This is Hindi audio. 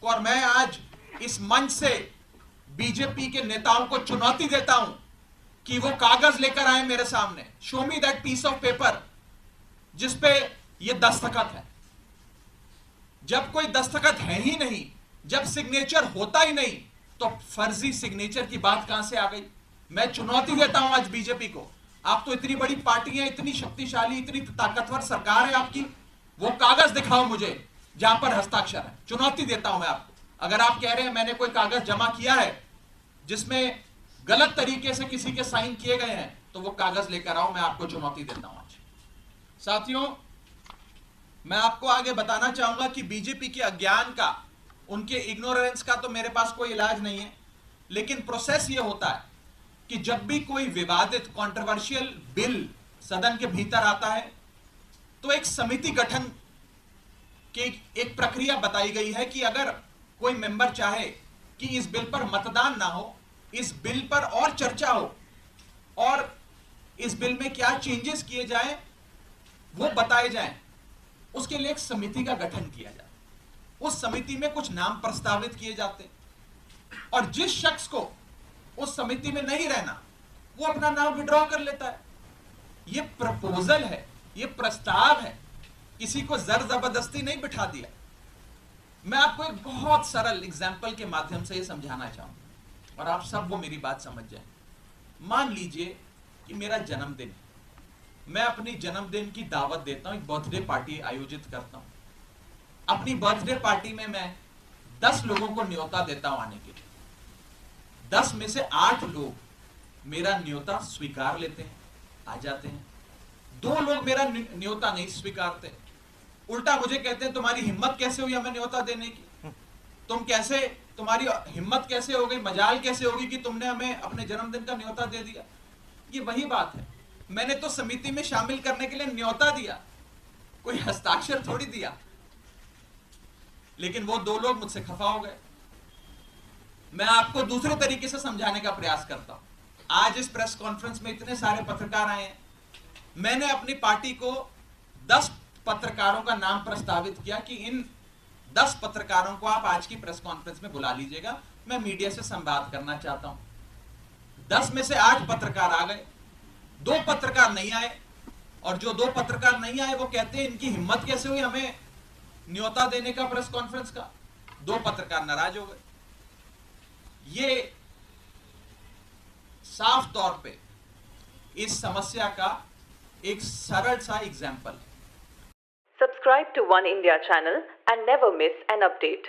और मैं आज इस मंच से बीजेपी के नेताओं को चुनौती देता हूं कि वो कागज लेकर आए मेरे सामने, show me that piece of paper जिसपे ये दस्तखत है। जब कोई दस्तखत है ही नहीं, जब सिग्नेचर होता ही नहीं, तो फर्जी सिग्नेचर की बात कहां से आ गई? मैं चुनौती देता हूं आज बीजेपी को, आप तो इतनी बड़ी पार्टी है, इतनी शक्तिशाली, इतनी ताकतवर सरकार है आपकी, वो कागज दिखाओ मुझे जहां पर हस्ताक्षर है। चुनौती देता हूं मैं आपको। अगर आप कह रहे हैं मैंने कोई कागज जमा किया है जिसमें गलत तरीके से किसी के साइन किए गए हैं, तो वो कागज लेकर आओ, मैं आपको चुनौती देता हूं आज। साथियों, मैं आपको आगे बताना चाहूंगा कि बीजेपी के अज्ञान का, उनके इग्नोरेंस का तो मेरे पास कोई इलाज नहीं है, लेकिन प्रोसेस ये होता है कि जब भी कोई विवादित कंट्रोवर्शियल बिल सदन के भीतर आता है तो एक समिति गठन की एक प्रक्रिया बताई गई है कि अगर कोई मेंबर चाहे कि इस बिल पर मतदान ना हो, इस बिल पर और चर्चा हो और इस बिल में क्या चेंजेस किए जाएं वो बताए जाएं, उसके लिए एक समिति का गठन किया जाए। उस समिति में कुछ नाम प्रस्तावित किए जाते और जिस शख्स को उस समिति में नहीं रहना वो अपना नाम विड्रॉ कर लेता है। ये प्रपोजल है, ये प्रस्ताव है, किसी को जर जबरदस्ती नहीं बिठा दिया। मैं आपको एक बहुत सरल एग्जाम्पल के माध्यम से ये समझाना चाहूंगा और आप सब वो मेरी बात समझ जाएं। मान लीजिए कि मेरा जन्मदिन है, मैं अपनी जन्मदिन की दावत देता हूं, एक बर्थडे पार्टी आयोजित करता हूं। अपनी बर्थडे पार्टी में मैं 10 लोगों को न्योता देता हूं आने के लिए। 10 में से 8 लोग मेरा न्योता स्वीकार लेते हैं, आ जाते हैं। 2 लोग मेरा न्योता नहीं स्वीकारते, उल्टा मुझे कहते हैं तुम्हारी हिम्मत कैसे हुई हमें न्योता देने की, तुम्हारी हिम्मत कैसे हो गई, मजाल कैसे होगी कि तुमने हमें अपने जन्मदिन का न्योता दे दिया। ये वही बात है, मैंने तो समिति में शामिल करने के लिए न्योता दिया, कोई हस्ताक्षर थोड़ी दिया। लेकिन वो 2 लोग मुझसे खफा हो गए। मैं आपको दूसरे तरीके से समझाने का प्रयास करता हूं। आज इस प्रेस कॉन्फ्रेंस में इतने सारे पत्रकार आए हैं, मैंने अपनी पार्टी को 10 पत्रकारों का नाम प्रस्तावित किया कि इन 10 पत्रकारों को आप आज की प्रेस कॉन्फ्रेंस में बुला लीजिएगा, मैं मीडिया से संवाद करना चाहता हूं। 10 में से 8 पत्रकार आ गए, 2 पत्रकार नहीं आए, और जो 2 पत्रकार नहीं आए वो कहते हैं इनकी हिम्मत कैसे हुई हमें न्योता देने का प्रेस कॉन्फ्रेंस का। 2 पत्रकार नाराज हो गए। ये साफ तौर पे इस समस्या का एक सरल सा एग्जाम्पल है। Subscribe to One India channel and never miss an update.